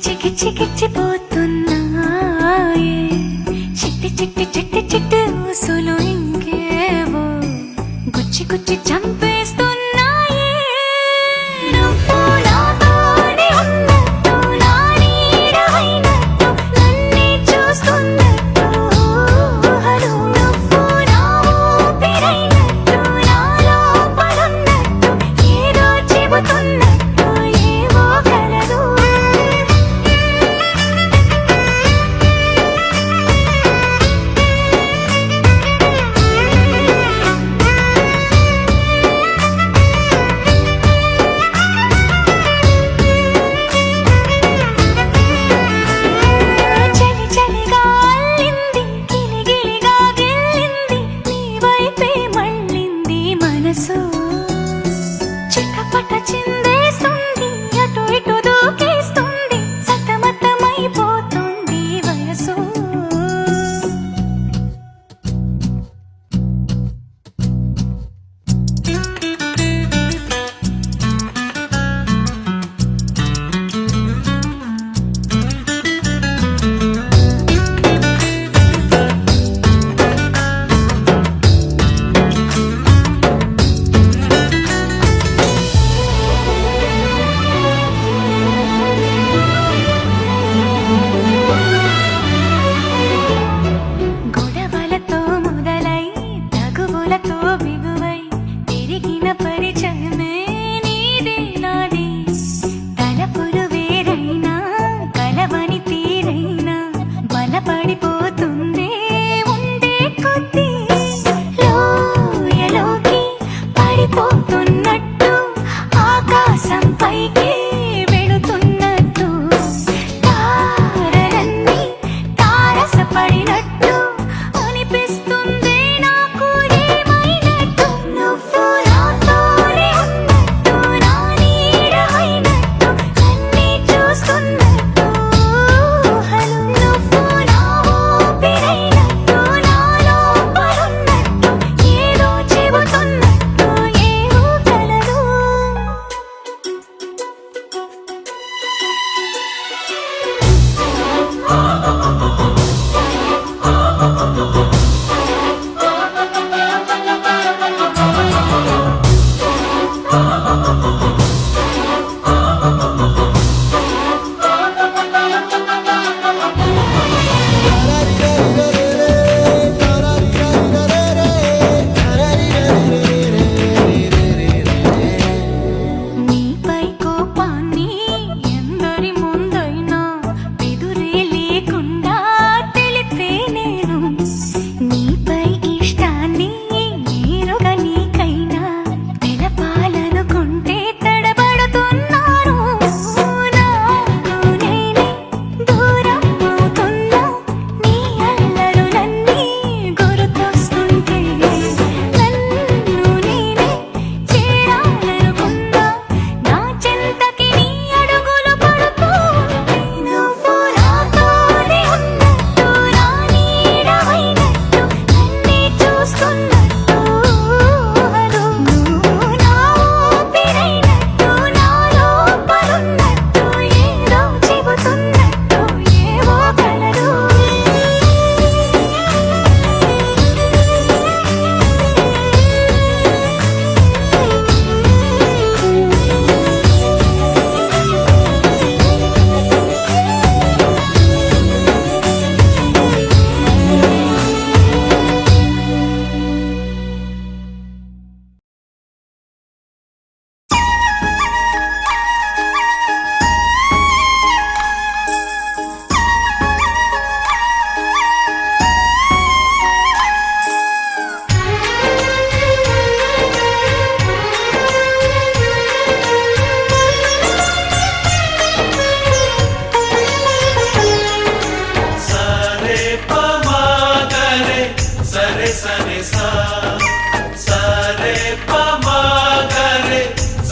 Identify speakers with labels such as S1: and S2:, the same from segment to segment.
S1: గిచ్చిపోతున్నాయే చిట్టి చిట్టి చిట్టి చిట్టి ఊసులు ఇంకేవో గుచ్చి గుచ్చి చంపేస్తున్నాయే నువ్వు నాతోనే ఉన్నట్టు నా నీడ అయినట్టు నన్నే చూస్తున్నట్టు ఊహలు నువ్వు నా ఊపిరైనట్టు నా లోపలున్నట్టు ఏదో చెబుతున్నట్టు ఏవో కలదు చలి చలిగా అల్లింది గిలిగిలిగా గిల్లింది నీ వైపే మళ్ళింది మనసు చిటపట చిందేస్తుంది అటు ఇటు దూకేస్తుంది సతమతమైపోతుంది వయసు గొడవలతో మొదలై తగువులతో బిగువై తిరిగిన పరిచయమే నీదే నాది తలపులు వేరైనా కలవని తీరైనా బలపడిపోతుందే ఉండే కొద్దీ లోయలోకి పడిపోతున్నట్టు ఆకాశం పైకి వెళుతున్నట్టు తారలన్నీ తారసపడినట్టు అనిపిస్తుంది నాకు ఏమైనట్టు నువ్వు నాతోనే ఉన్నట్టు నా నీడ అయినట్టు నన్నే చూస్తున్నట్టు ఊహలు నువ్వు నా ఊపిరైనట్టు నా లోపలున్నట్టు ఏదో చెబుతున్నట్టు ఏవో కలదు నీపై కోపాన్ని ఎందరి ముందైనా బెదురే లేకుండా తెలిపే నేను నీపై ఇష్టాన్ని నేరుగా నీకైనా తెలపాలనుకుంటే తడబడుతున్నాను నాకు నేనే దూరం అవుతున్నా నీ అల్లరులన్నీ గుర్తొస్తుంటే నన్ను నేనే చేరాలనుకున్నా నా చెంతకి నీ అడుగులు పడుతూ నువ్వు నాతోనే ఉన్నట్టు నా నీడ అయినట్టు నన్నే చూస్తున్నట్టు ఊహలు నువ్వు నా ఊపిరైనట్టు నా లోపలున్నట్టు ఏదో చెబుతున్నట్టు ఏవో కలదు
S2: సరే పమాగరే సరే సరే సా సరే పమాగరే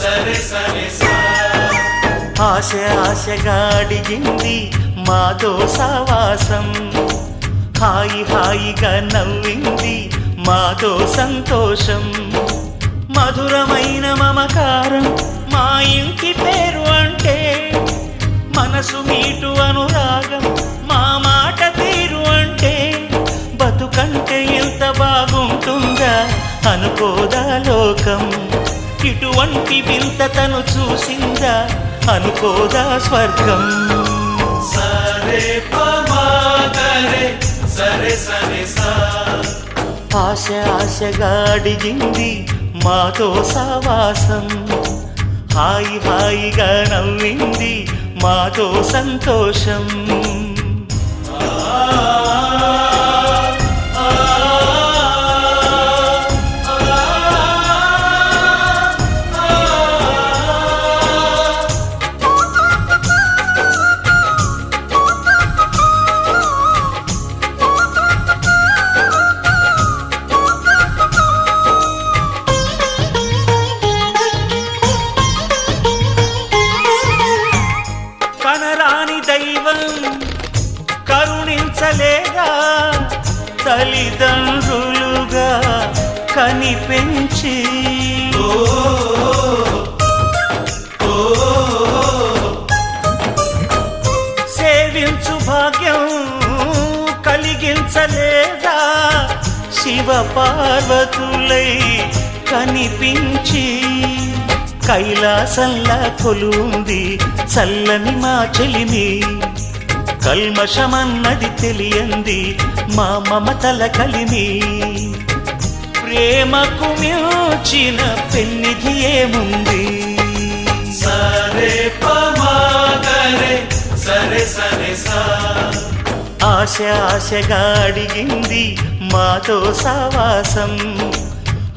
S2: సరే సరే సా
S3: ఆశ ఆశగా అడిగింది మాతో సావాసం హాయి హాయిగా నవ్వింది మాతో సంతోషం మధురమైన మమకారం మా ఇంటి పేరు అంటే మనసు మీటు అనుకోదా లోకం ఇటువంటి వింత తను చూసిందా అనుకోదా స్వర్గం
S2: సరే పమా గరే సరే సరే సా
S3: ఆశ ఆశగా అడిగింది మాతో సావాసం హాయి హాయిగా నవ్వింది మాతో సంతోషం కనరాని దైవం కరుణించలేదా తల్లిదండ్రులుగా కనిపెంచి సేవించు భాగ్యం కలిగించలేదా శివ పార్వతులై కనిపించి కైలాసంలా కొలుంది చల్లని మా చెలిమి కల్మషమన్నది తెలియంది మా మమతల కలిమి ప్రేమకు మించిన పెన్నిధి ఏముంది
S2: సరే పమా గరే సరే సరే సా
S3: ఆశ ఆశగా అడిగింది మాతో సావాసం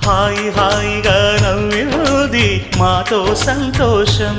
S3: హాయి హాయిగా నవ్వింది మాతో సంతోషం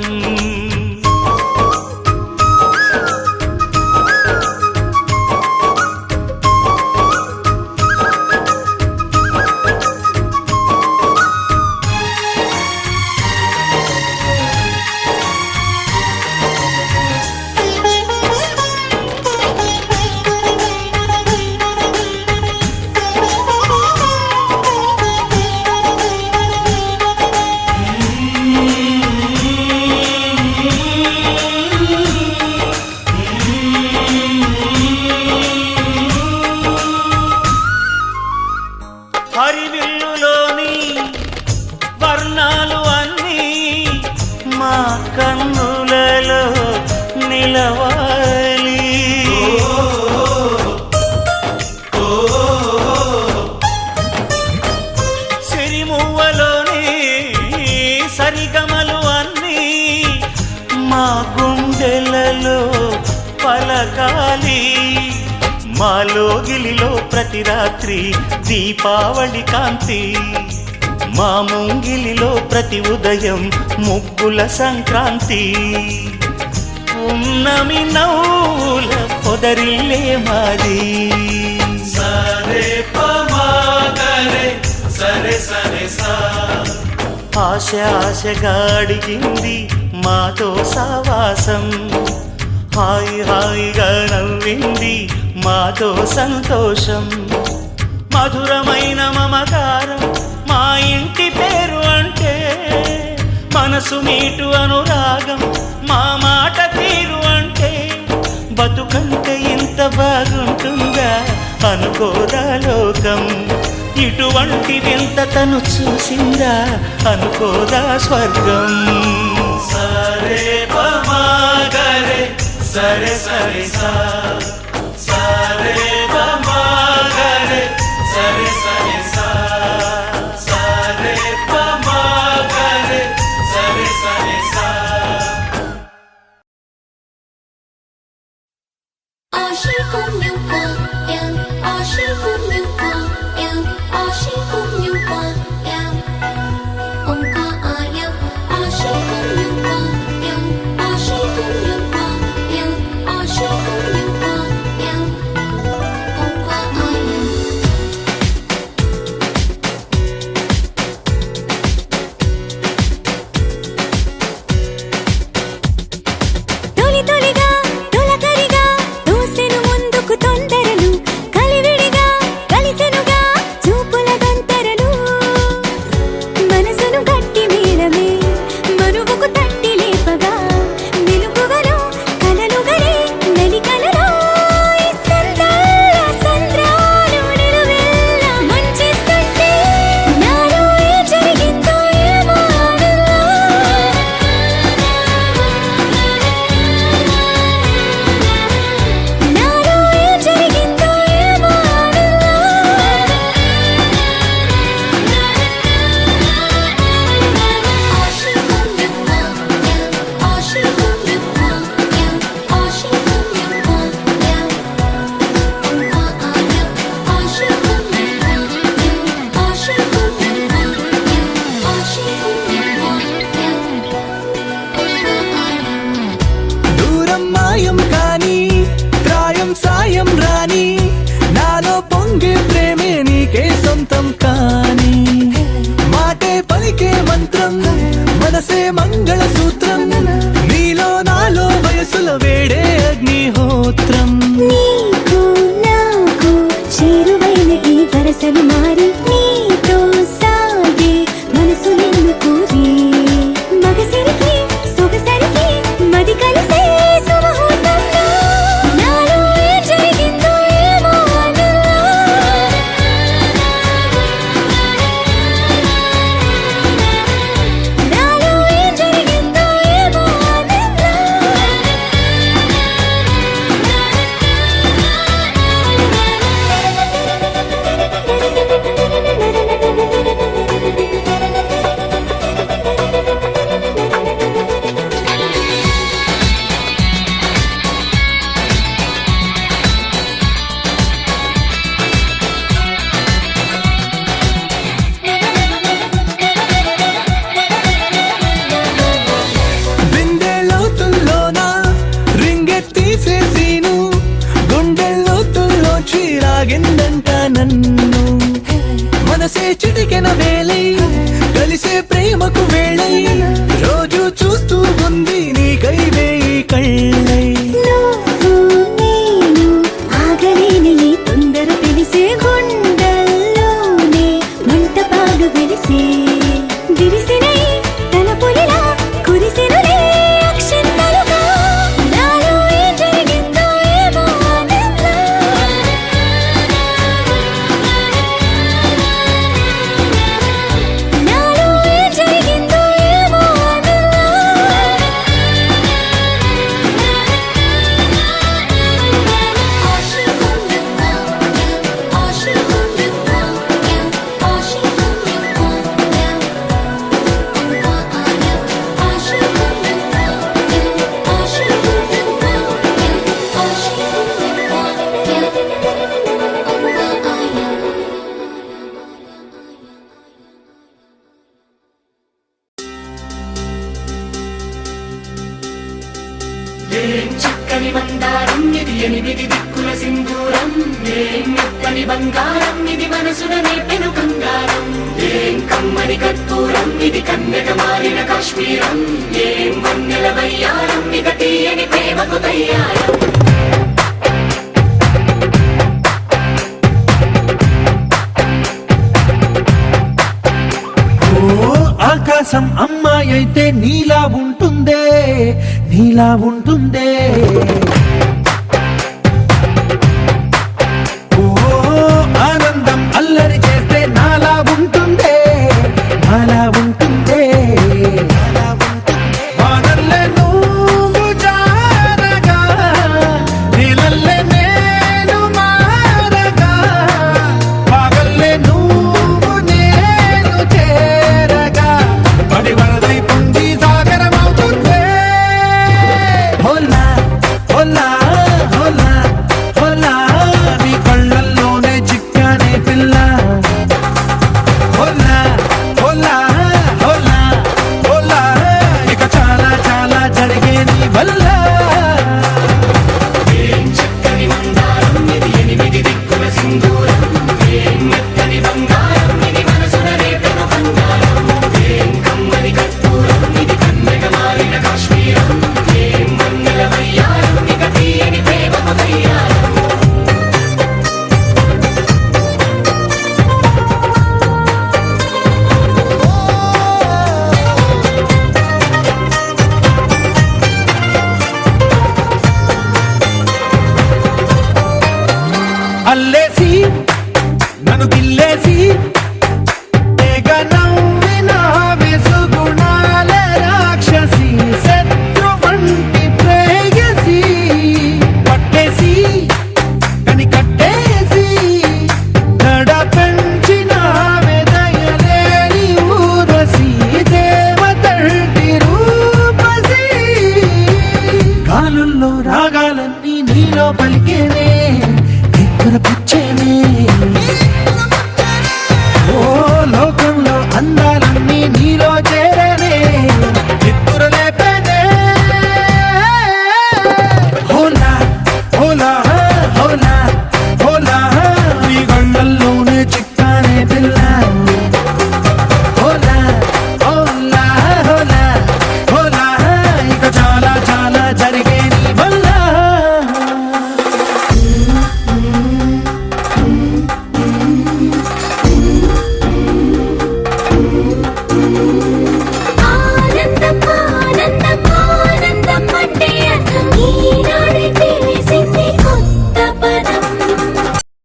S3: హరివిల్లులోని వర్ణాలు అన్నీ మా కన్నులలో నిలవాలి సిరిమువ్వలోని సరిగమలు అన్నీ మా గుండెలలో పలకాలి మాలోగిలిలో ప్రతి రాత్రి దీపావళి కాంతి మా ముంగిలిలో ప్రతి ఉదయం ముగ్గుల సంక్రాంతి ఉన్నమి నవ్వుల పొదరిల్లే మాది
S2: సరే పమా గరే సరే సరే సా
S3: ఆశ ఆశగా అడిగింది మాతో సావాసం హాయి హాయిగా నవ్వింది మాతో సంతోషం మధురమైన మమకారం మా ఇంటి పేరు అంటే మనసు మీటు అనురాగం మా మాట తీరు అంటే బతుకంటే ఇంత బాగుంటుందా అనుకోదా లోకం ఇటువంటి వింత తను చూసిందా అనుకోదా స్వర్గం
S2: సరే పమా గరే సరే సరే సా సరే పమా గరే సరే సరే సా సరే పమా గరే సరే సరే సా
S1: తొలి తొలిగా తొలకరిగా దూసెను ముందుకు తొందరలు కలివిడిగా
S4: మెరిసే మంగళ సూత్రం నీలో నాలో వయసుల వేడే అగ్నిహోత్రం
S1: నీకు నాకు చేరువైన ఈ వరసలు మారి నీతో సాగే మనసు నిన్ను కోరి మగసరికి సొగసరికి మది కలిసే సుముహూర్తంలో నాలో ఏం జరిగిందో ఏమో ఆనందం. నాలో ఏం జరిగిందో ఏమో
S4: బిందె లోతుల్లోన రింగెత్తీసేసీను గుండెల్లోతుల్లో చీరాగిందంట నన్ను మనసే చిటికెన వేలై కలిసే ప్రేమకు వేళై రోజు చూస్తూ ఉంది నీకై వేయి కళ్ళై
S1: నువ్వు నేను ఆగలేని ఈ తొందర తెలిసే గుండెల్లోనే మంటపాలు వెలిసే విరిసినై తన పులిలా కురిసెనులే అక్షంతలుగా నాలో ఏం జరిగిందో ఏమో ఆనందం. నాలో ఏం జరిగిందో ఏమో
S2: ఏం చక్కని మందారం ఇది ఎనిమిది దిక్కుల సింధూరం ఏం మెత్తని బంగారం ఇది మనసున నేపెను కంగారం ఏం కమ్మని కర్పూరం ఇది కన్యక మారిన కాశ్మీరం ఏం వన్నెల వయ్యారం ఇక తీయని ప్రేమకు తయ్యారం
S4: ఆకాశం అమ్మాయి అయితే నీలా ఉంటుందే నీలా ఉంటుందే